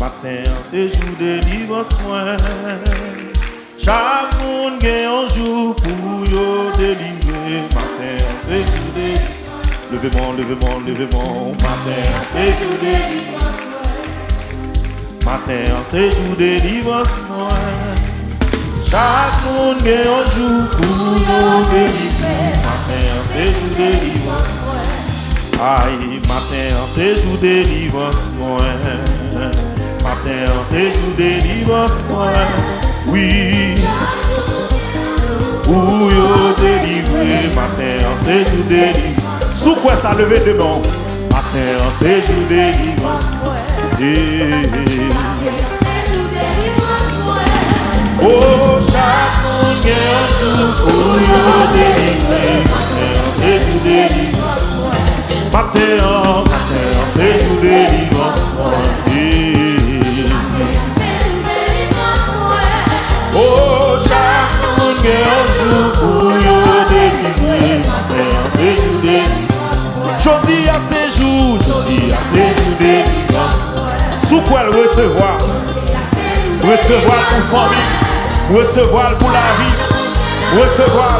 Matin, c'est jour délivrance, moi. Chaque monde gagne un jour pour yo délivrer. Matin, c'est jour délivrance. Levez-moi. Matin, c'est jour délivrance, moi. Matin, c'est jour délivrance, moi. Chaque monde gagne un jour pour yo délivrer. Matin, c'est jour délivrance, moi. Aïe, matin, c'est jour délivrance, moi. Matin, c'est jour délivrance, moi. Oui. Pour yo délivrer. Matin, c'est jour délivrance. Sous quoi ça lever demain? Matin, c'est jour délivrance, moi. Oh, chaque monde gagne un jour pour yo délivrer. Matin, c'est jour délivrance, moi. Matin, c'est jour délivrance, moi. Oh, chaque monde gagne un jour pour yo délivrer. Matin, c'est jour délivrance. Jodi à ces jours, délivrance. Sous quoi le recevoir? Recevoir pour famille, recevoir pour la vie, recevoir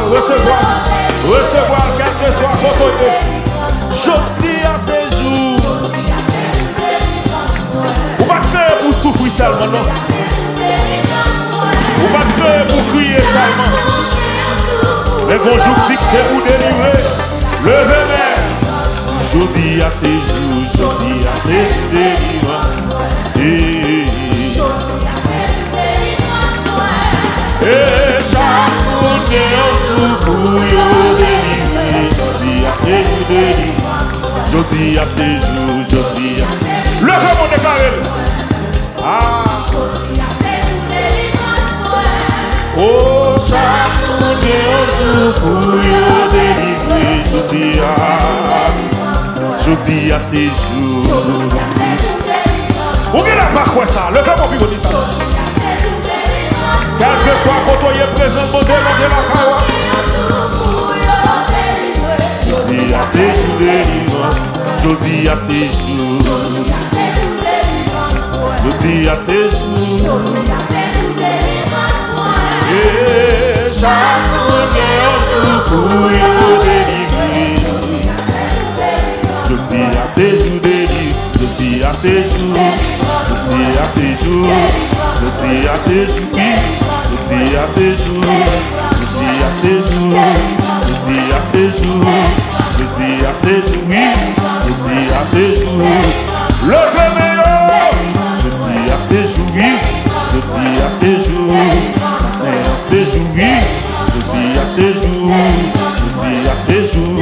quel que soit côté. Jodi à ces jours. On va créer pour souffrir seulement, non? On va créer pour crier seulement. Mais bonjour fixé pour délivrer. Levez-moi. Jodi à ces jours, délivrance. Et chaque monde est un jour pour yo délivrer. Jodi à ces jours délivrance. Jodi à ces jours. Levez mon déclaré. Ah. Oh, chaque monde est un jour pour yo délivrer. Jodi à ces jours. Où est la part quoi ça? Levez mon bigot dit ça. Quel que soit quand on y est présent, bon Dieu, la carotte. Jodi à ces jours délivrance. Jodi à ces jours. Jodi à ces jours. Et chaque monde est un jour pour yo délivrer. Jodi à ces jours délivrance. Jodi à ces jours. Jodi à ces jours. Jodi à ces jours. Jodi à ces jours, jodi à ces jours, jodi à ces jours, jodi à ces jours, jodi à ces jours. Levez-moi, jodi à ces jours, jodi à ces jours, à ces jours, jodi à ces jours, jodi à ces jours,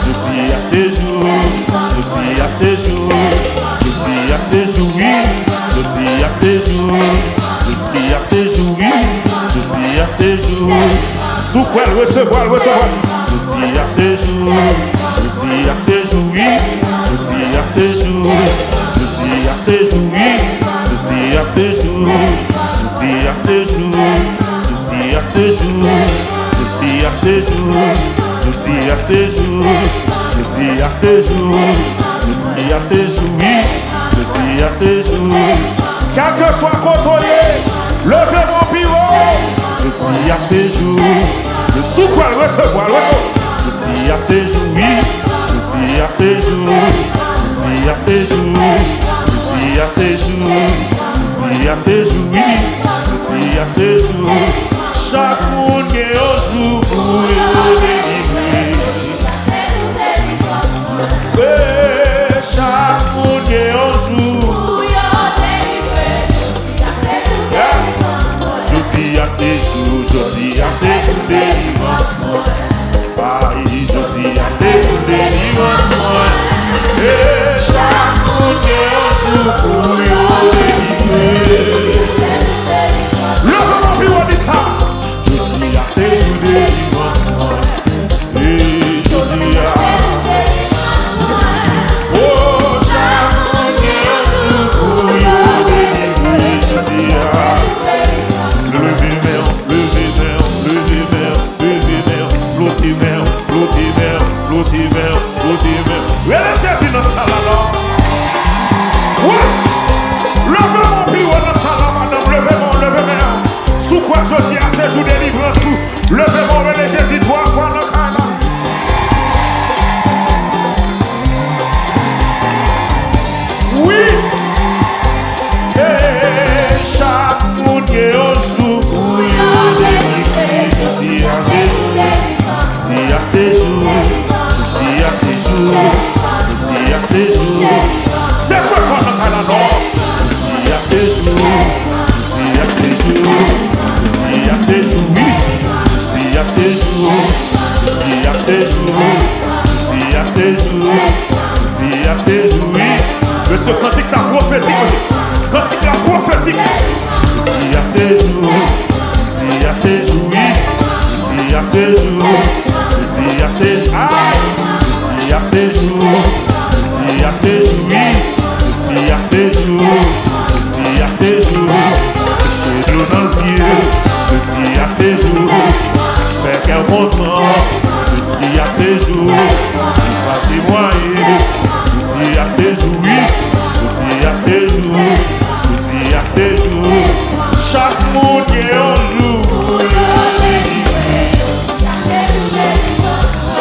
jodi à ces jours, jodi à ces jours, jodi à ces jours, jodi à ces jours, jodi à ces jours. Jodi à ces jours, sous quoi le recevoir. Jodi à ces jours, jodi à ces jours, jodi à ces jours, jodi à ces jours, jodi à ces jours, jodi à ces jours, jodi à ces jours, jodi à ces jours, jodi à ces jours, jodi à ces jours, jodi à ces jours, jodi à ces jours. Quel que soit contrôlé, levez mon pivot. Jodi à ces jours, sous quoi le recevoir. Jodi à ces jours, jodi à ces jours, jodi à ces jours, jodi à ces jours, jodi à ces jours, jodi à ces jours. Chaque monde est un jour pour yo délivrer. Chaque monde est un jour pour yo délivrer. Jodi à ces jours, jodi à ces jours délivrance. Aïe, jodi à ces jours délivrance. Et chaque monde est un jour pour yo délivrer. ces jours, c'est de nos yeux, je dis à ces jours, c'est qu'un content, je dis à ces jours, il va témoigner, je dis à ces jours, oui, je dis à ces jours, je dis à ces jours, chaque monde est un jour,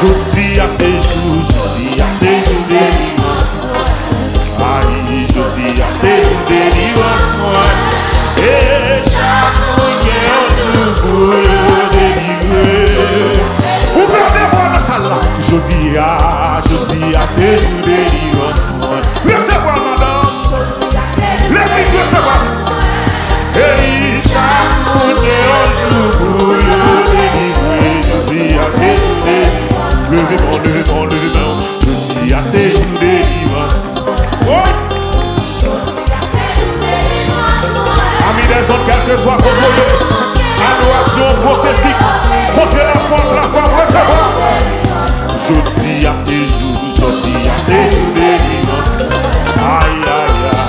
je dis à ces jours, je dis à ces jours délivrance, aïe, je dis à ces jours délivrance, moi, et chaque monde est un jour pour le délivrer. Ouvrez les voix dans la salle là. Je dis à ces jours délivrance, moi. Laissez-moi madame, l'église laissez-moi. Et chaque monde est un jour pour le délivrer. Je dis à ces jours délivrance. Levez-moi, levez-moi, levez-moi. Je dis à ces jours délivrance. Oh! Amis des hommes, quel que soit votre lieu, adoration prophétique, contre la foi, recevoir. Je dis à ces jours, je dis à ces jours délivrance. Aïe, aïe, aïe.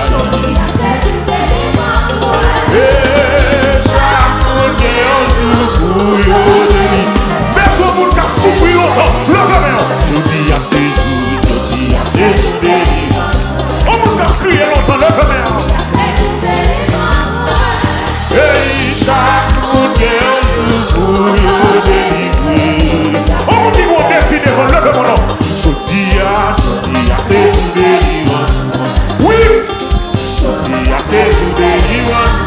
Et chaque monde est un jour pour y délivrer. Personne ne peut souffrir longtemps. Levez-moi. Je dis à ces jours, je dis à ces jours délivrance. On ne peut crier longtemps. Levez-moi. Et chaque monde est un jour pour y délivrer. On dit mon défi devant levez-moi non. Je dis à ces jours délivrance. Oui. Je dis à ces jours délivrance.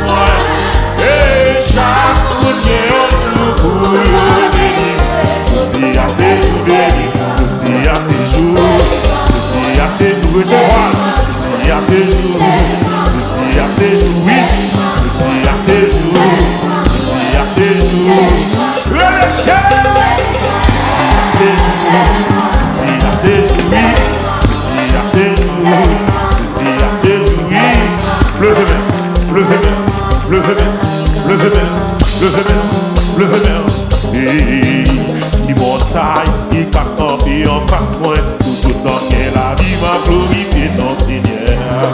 Et chaque monde est un jour pour y délivrer. Je dis à ces jours délivrance. Je dis à ces jours. Je dis à ces jours recevoir. Je dis à ces jours. Je dis à ces jours oui. Je dis à ces jours. Je dis à ces jours. Relâchez. Ces jours. Je dis à ces jours oui. Je dis à ces jours. Je dis à ces jours oui. Levez-moi. Levez-moi. Levez-moi. Levez-moi. Levez-moi. Levez-moi. Et montagne, qui qu'a campé en face moi, tout autant que la vie m'a glorifié ton Seigneur.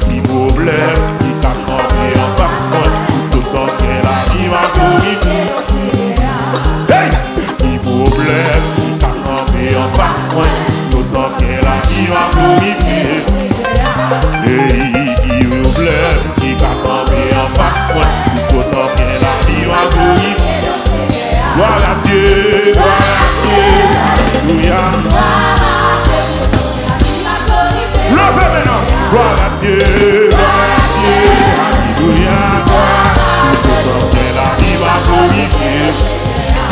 Qui problème, qui qu'a campé en face moi, tout autant que la vie m'a glorifié ton Seigneur. Hey! Qui problème, qui qu'a campé en face moi, tout autant que la vie m'a glorifié. Hey! Qui problème, qui qu'a campé en face moi, tout autant que la vie m'a glorifié. Gloire à Dieu, gloire à Dieu, alléluia. Levez maintenant, gloire à Dieu, alléluia. Tout autant que la vie va glorifier.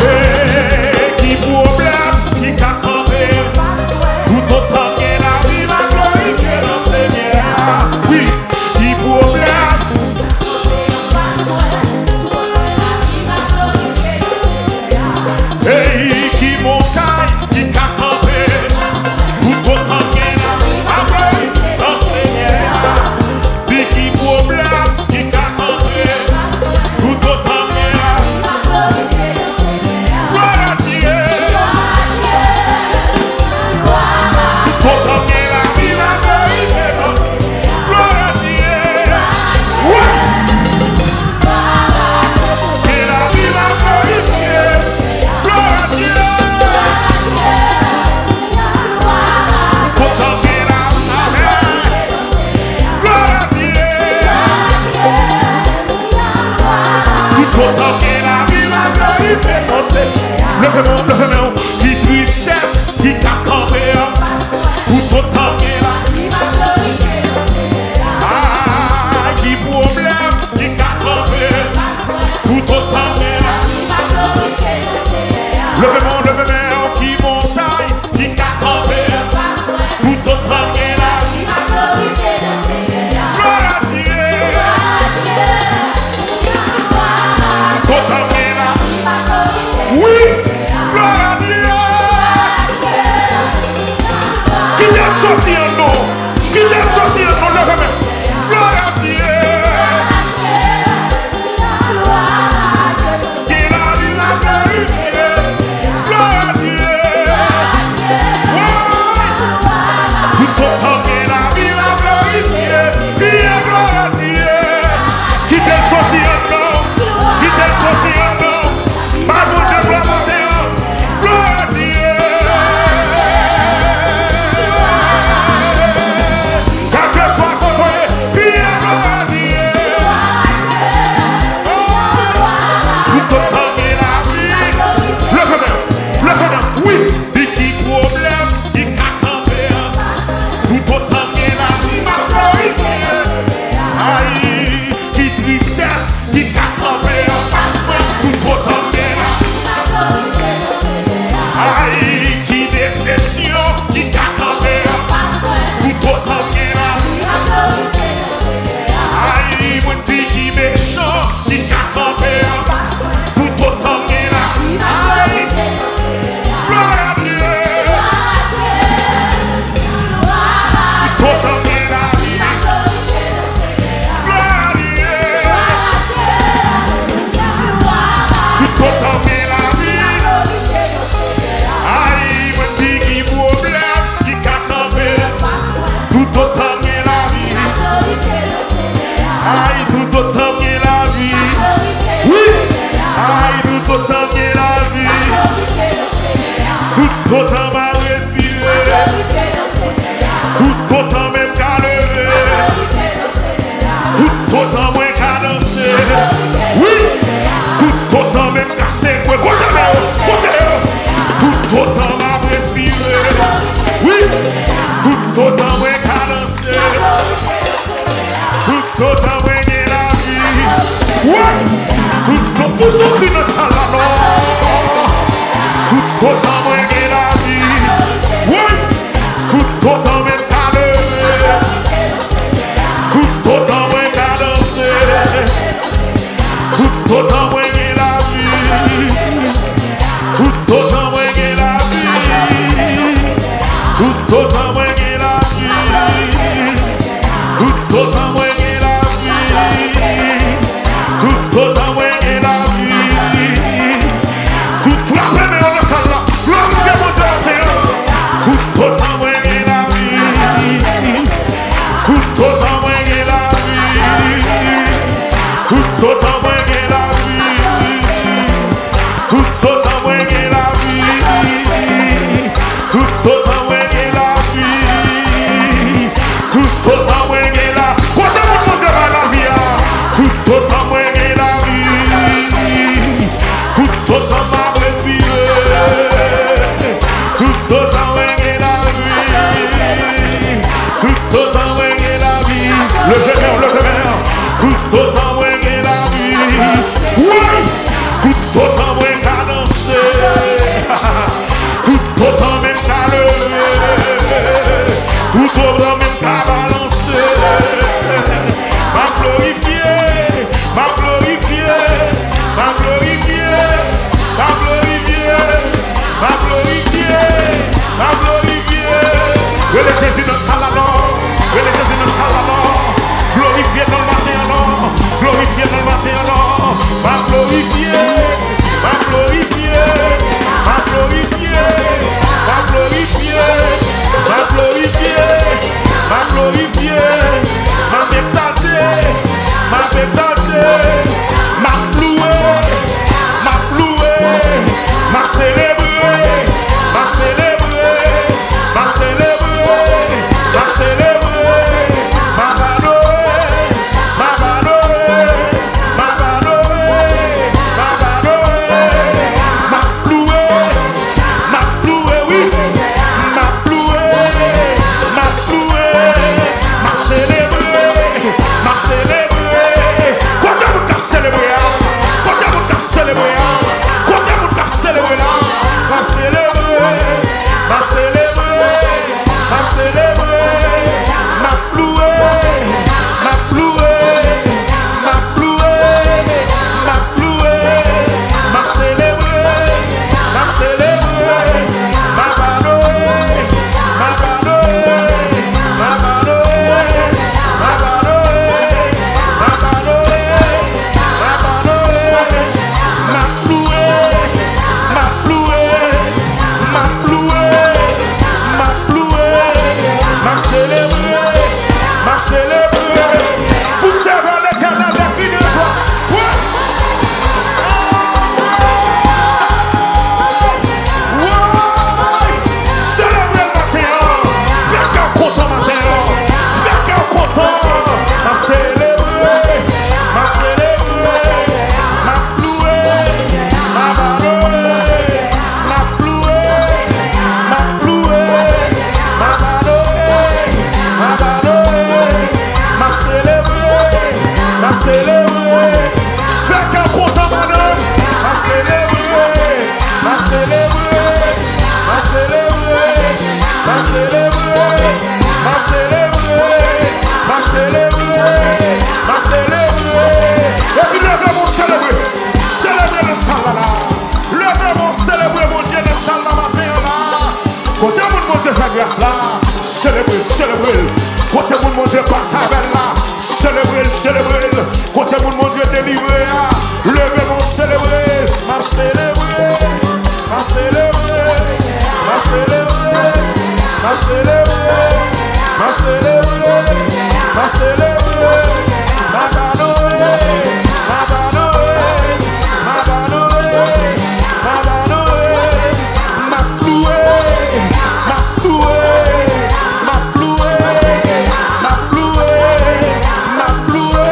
Et qui problème, qui qu'a campé, tout autant que la vie va glorifier le Seigneur. Oui, qui problème. Et qui montagne, qui qu'a campé, tout autant que la vie va glorifier le Seigneur. Et qui problème, qui qu'a campé, tout autant que la vie va glorifier le Seigneur. Gloire à Dieu. Tout autant que la vie va glorifier le Seigneur. Gloire à Dieu. Ouais. Que la vie va glorifier. Gloire à Dieu. Autant que la gloire à Dieu. Tout autant que la vie va glorifier ton Seigneur. Levez-moi, levez-moi. Qui tristesse, qui t'a campé. Tout autant que la vie va glorifier ton Seigneur. Ah, qui problème, qui t'a campé. Tout autant que la vie va glorifier ton Seigneur. Levez-moi, levez-moi. Qui montagne, qui t'a campé. Tout autant que la vie va glorifier ton Seigneur. Gloire à Dieu. Autant que la vie va glorifier. Oui, gloire à Dieu. autant moi gagne la vie. Ouais. Tout son cri dans salle là non. Tout autant moi gagne la vie. Ouais. Tout autant même qu'à lever. Tout autant moi qu'à danser. Tout autant moi gagne la vie. Tout autant moi gagne la vie. Tout autant moi gagne la vie. Tout autant moi gagne la vie. Tout autant moi gagne la vie. Tout la peine dans la salle là. Glorifiez mon Dieu la terre. Tout autant moi gagne la vie. Tout autant moi gagne la vie. Tout autant moi gagne la vie. Tout autant moi gagne la vie. Tout autant moi gagne la vie. Tout autant moi gagne la vie. Côté mon Dieu la vie. Tout autant moi gagne la vie. Tout autant m'a respirer. Tout autant moi gagne la vie. Tout autant moi gagne la vie. Levez main. Tout autant moi gagne la vie. Oui. Tout autant moi qu'à danser. Tout autant même qu'à lever. Tout autant même qu'à balancer. M'a glorifié. M'a glorifié. M'a glorifié. M'a glorifié. M'a glorifié. M'a glorifié. Relais Jésus dans salle alors. Relais Jésus dans salle alors. Glorifié dans le matin alors. Glorifié dans le matin alors. M'a glorifié. M'a glorifié. M'a glorifié. M'a glorifié. M'a glorifié. M'a glorifié. M'a exalté. M'a exalté. M'a loué. M'a loué. M'a célébré. M'a célébré. M'a célébré. M'a célébré. M'a adoré. M'a adoré. M'a adoré. M'a adoré. M'a loué. M'a loué, oui. M'a loué. M'a loué. M'a célébré. M'a célébré. Quoi que vous cap célébrer? Quoi que vous cap célébrer? Quoi que vous cap célébrer là? M'a célébré. M'a célébré. M'a célébré. M'a loué. M'a loué. M'a loué. M'a loué. M'a célébré. M'a célébré. M'a adoré. M'a adoré. M'a adoré. M'a adoré. M'a adoré. M'a adoré. M'a loué. M'a loué. M'a loué. M'a loué. M'a célébré. M'a célébré. Pour servir l'Éternel des cris de joie. Ouais. Ouais. Célébrez le matin. Faites qu'un content matin. Faites qu'un content. M'a célébré. M'a célébré. M'a loué. M'a adoré. M'a loué. M'a loué. M'a adoré. M'a adoré. M'a célébré. M'a célébré. Faites qu'un content madame. M'a célébré. M'a célébré. M'a célébré. M'a célébré. M'a célébré. M'a célébré. M'a célébré. Et puis levez mon célébrer. Célébrer le salle là. Levez mon célébrer mon Dieu le salle là matin là. Côté mon Dieu fait grâce là. Célébrer, célébrer. Côté mon Dieu passe avec là. Célébrer, célébrer. Côté mon Dieu délivré. Levez mon célébrer. M'a célébré. M'a célébré. M'a célébré. M'a célébré. M'a célébré. M'a célébré. M'a adoré. M'a adoré. M'a adoré. M'a adoré. M'a loué. M'a loué. M'a loué. M'a loué. M'a loué.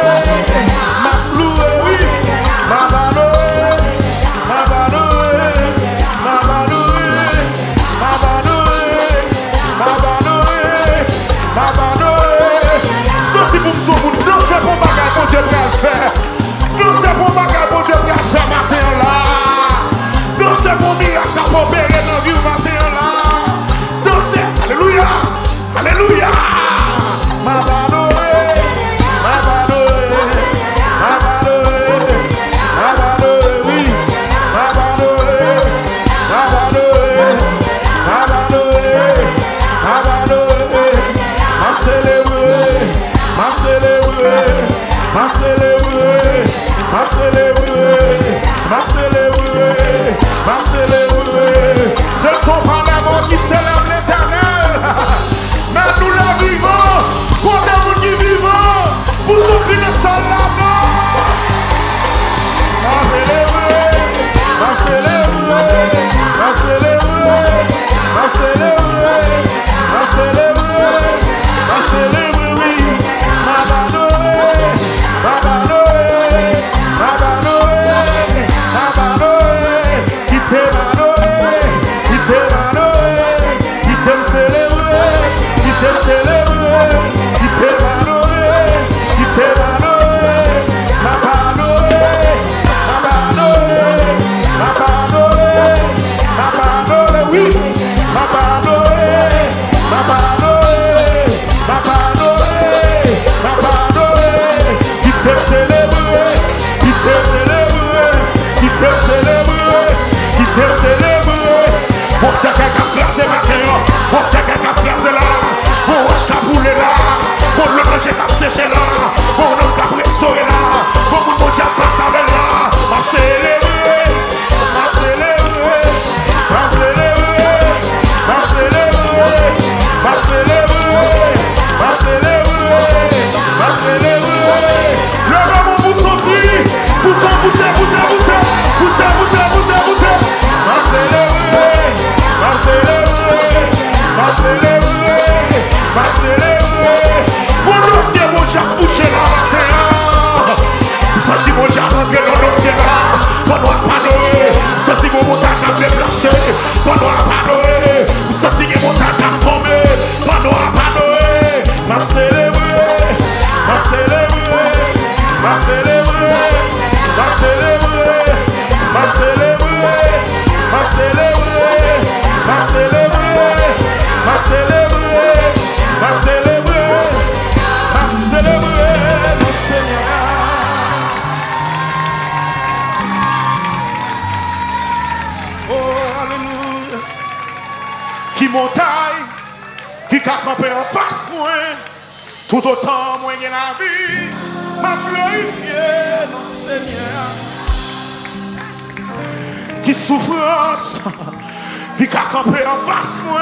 Ce ne sont pas les morts qui célèbrent l'Éternel, mais nous les vivons, pour des qui vivons, pour ceux qui ne sont là. Qui montagne, qui a campé en face moi, tout autant moi j'ai la vie, m'a glorifié dans le Seigneur. Qui souffrance, qui a campé en face moi,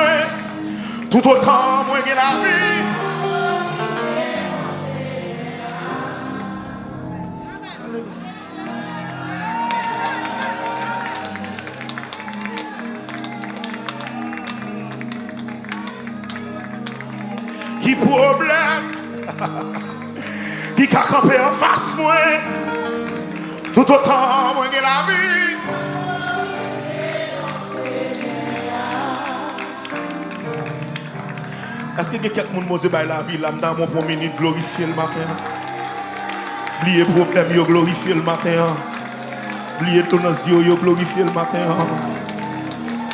tout autant moi j'ai la vie. Qui problème, qui a campé en face moi, tout autant moi que la vie. Est-ce que quelqu'un m'a dit la vie là dans mon premier minute glorifier le matin? Oubliez problème, yo glorifier le matin. Oubliez ton yo glorifier le matin.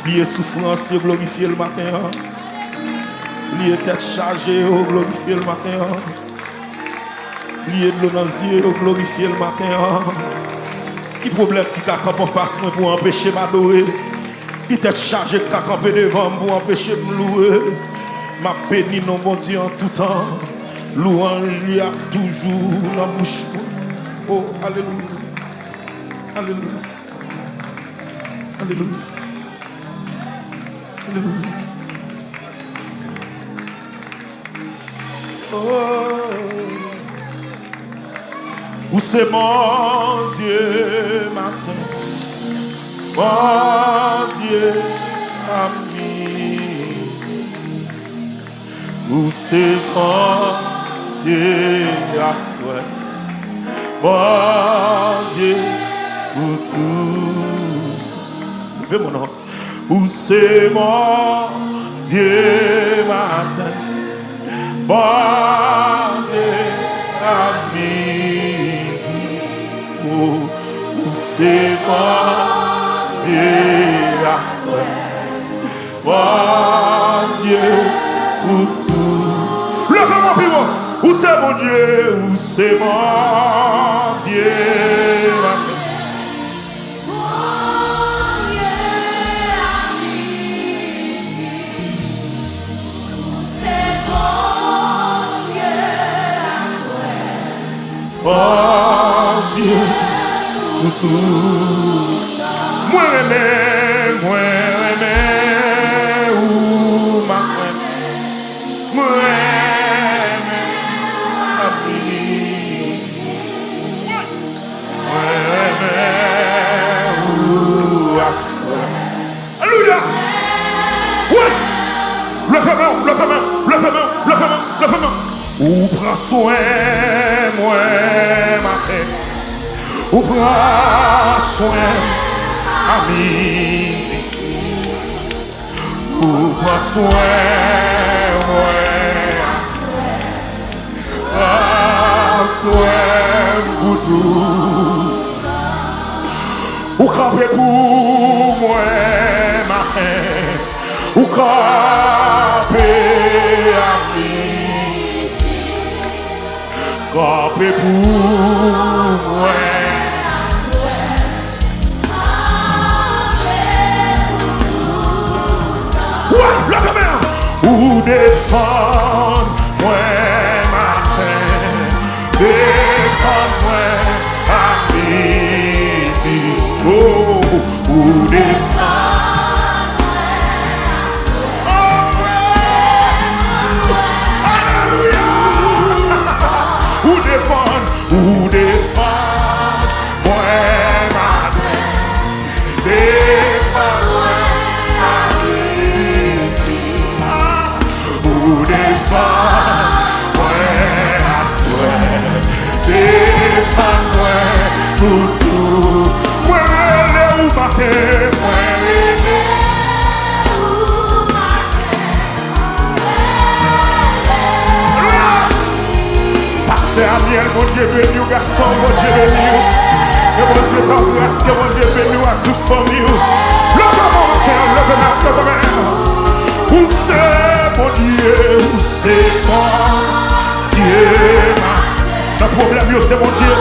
Oubliez souffrance, yo glorifier le matin. Oubliez tête chargée, oh glorifier le matin. Oubliez de l'eau dans les yeux, oh glorifier le matin. Qui problème qui a campé en face moi pour empêcher m'adorer? Qui tête chargée qui a campé devant moi pour empêcher de me louer? Ma béni non bon Dieu en tout temps. Louange lui a toujours dans la bouche. Oh, alléluia. Alléluia. Alléluia. Alléluia. Oh, où c'est mon Dieu matin, mon Dieu ami, où c'est mon Dieu à soi, mon Dieu pour tout. Levez mon nom. Où c'est mon Dieu matin. Bon Dieu à midi, où c'est bon Dieu à soi, bon Dieu pour tout. Levez-moi plus haut. Où c'est mon Dieu, où c'est mon Dieu. Oh Dieu, pour tout. Moi aimé, ou matin. Moi aimé, ami. Moi aimé, ou assoir. Alléluia. Ouais. Le fameux. Ou prend soin, moi matin. Ou prend soin, ami. Ou prend soin, soin pour tout. Ou camper pour moi matin. Ou camper à midi. Camper pour moi. Ouais, la caméra. Ou défendre moi matin. Défendre-moi à midi. Oh, ou défendre. Oh, alléluia. Ou défendre, moi matin. Défendre-moi à midi. Ou défendre, à souhait. Défendre-moi pour tout. Moi, ou matin, moi, Pasteur Amiel, mon Dieu béni, garçon, mon Dieu béni. Et mon Dieu t'embrasse, que mon Dieu béni à toute famille. Levez-moi. Où c'est mon Dieu, où c'est mon Dieu. Le problème, c'est mon Dieu.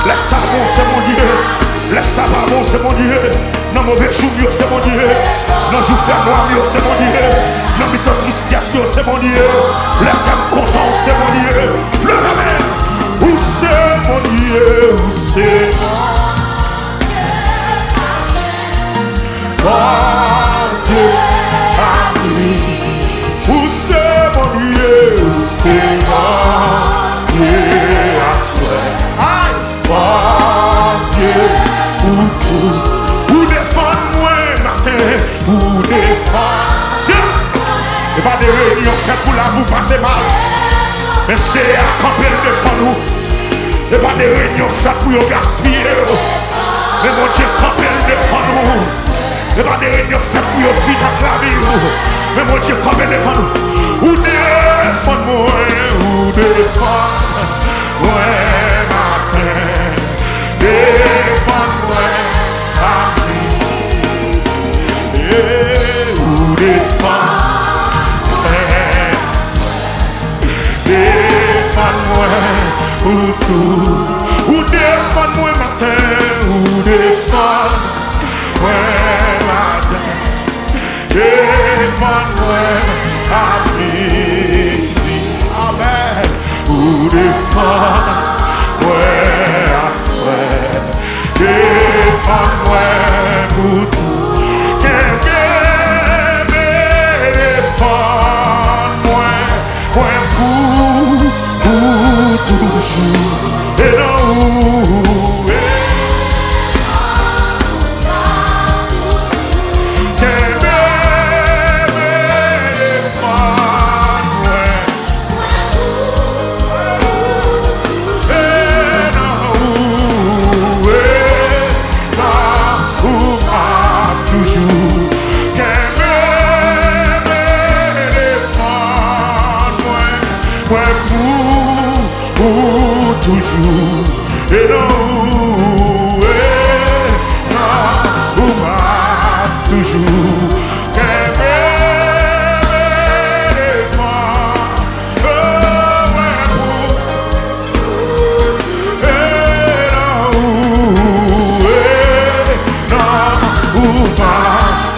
Les savons, c'est mon Dieu. Les savons, c'est mon Dieu. Non, mauvais jour, c'est mon Dieu. Non, jour fermoir, c'est mon Dieu. Non, mais ton tristesse, c'est mon Dieu. Les thèmes contents, c'est mon Dieu. Le ramène. Où c'est mon Dieu, où c'est mon Dieu, ami. Où c'est mon Dieu, où c'est mon Dieu, à souhait. Mon Dieu, où tout. Où défendre-moi, matin, où défendre. Et pas de réunion faite pour la vous passer mal. Mais c'est à camper le défendre nous. Et pas de réunion faite pour vous gaspiller. Mais mon Dieu, camper le défendre nous. Et pas de réunion faite pour vous finir la vie. Mais mon Dieu, camper le défendre nous. Ou défendre-moi, ou défendre-moi, matin. Défendre-moi, ami. Ou défendre-moi. Défendre-moi pour tout. Ou défendre-moi matin. Ou défendre-moi matin. Défendre-moi à midi. Amen. Ou défendre-moi à soir. Défendre-moi pour tout. Toujours et non toujours et non toujours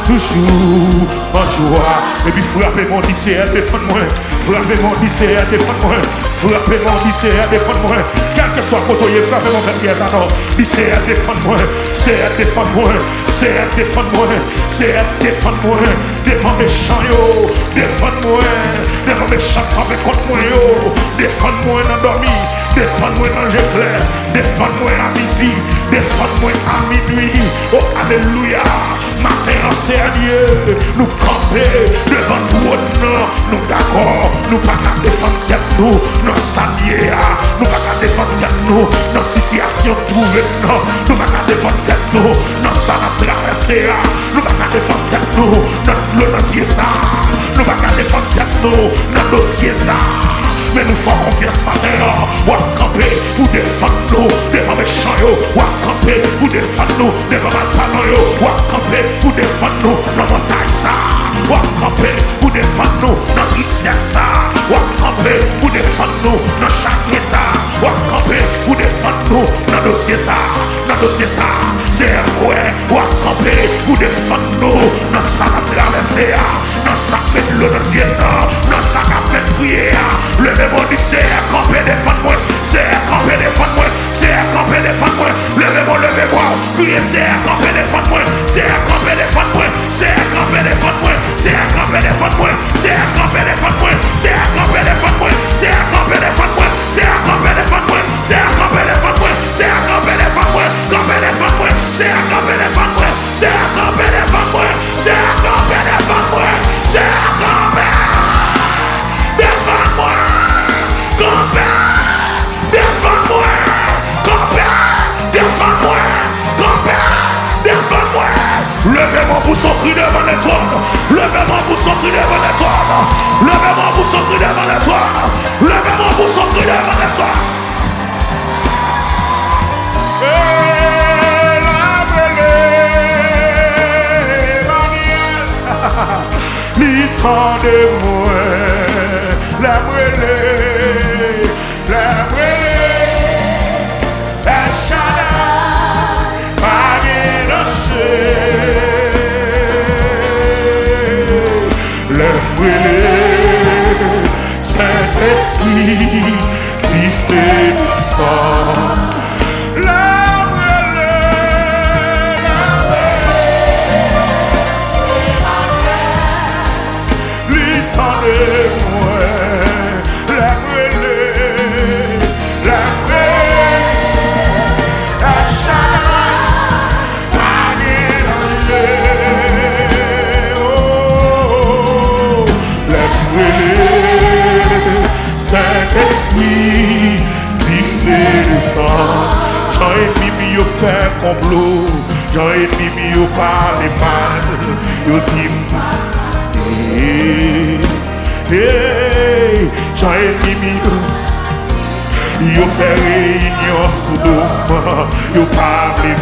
toujours en joie. Et puis frappez mon lycéen, défendre-moi. Frappez mon lycéen, défendre-moi. Frappez mon lycéen, défendre-moi. que soit côtoyé, frappez mon père, ça non. Il sait défendre moi, c'est défendre moi, c'est défendre moi, c'est défendre moi, défendre méchant yo, défendre moi, défendre méchant contre moi yo, défendre moi dans dormi, défendre moi dans l'éclair, défendre moi à midi, défendre moi à minuit. Oh alléluia, matin en Seigneur, nous camper devant nous d'accord, nous pas qu'à défendre tête nous, nos saliers, nous pas qu'à défendre tête nous, nos situations trouvées, nous pas qu'à défendre tête nous, nos salles traversées, nous pas qu'à défendre tête nous, notre dossier ça, nous pas qu'à défendre tête nous, notre dossier ça. Mais nous faisons confiance matin, ou à camper pour défendre nous, devant méchants, ou à camper pour défendre nous, devant malparlants, ou à camper pour défendre nous, dans montagne ça, ou à camper pour défendre nous, dans tristesse ça, ou à camper pour défendre nous, dans chagrin ça, ou à camper pour défendre nous, dans dossier ça, c'est quoi, ou à camper pour défendre nous, dans ça la traversée, dans ça fait de l'eau dans Dieu, dans ça qu'a fait prier, le même dit c'est camper défendre moi, c'est camper défendre moi, c'est camper défendre moi, levez-moi, priez c'est camper défendre moi, c'est camper défendre moi, c'est camper défendre moi, c'est camper défendre moi, c'est camper défendre moi, c'est camper défendre moi, c'est camper défendre moi, c'est camper défendre moi, c'est camper défendre moi, c'est camper défendre moi, camper défendre moi, c'est camper défendre moi, c'est camper défendre moi, c'est camper défendre moi, c'est camper défendre-moi, camper, défendre-moi, camper, défendre-moi, camper, défendre-moi. Levez-moi pour son cri devant l'étoile, levez-moi pour son cri devant l'étoile, levez-moi pour son cri devant l'étoile, levez-moi pour son cri devant l'étoile. L'État de moi, la brûlée, la chaleur, pas dénoncé, la brûlée, Saint-Esprit, qui fait du sang. Saint-Esprit, j'en ai mis au faire complot, j'en ai mis au parler mal, yo dit hey, j'en ai mis yo fait réunion sous l'eau, yo parler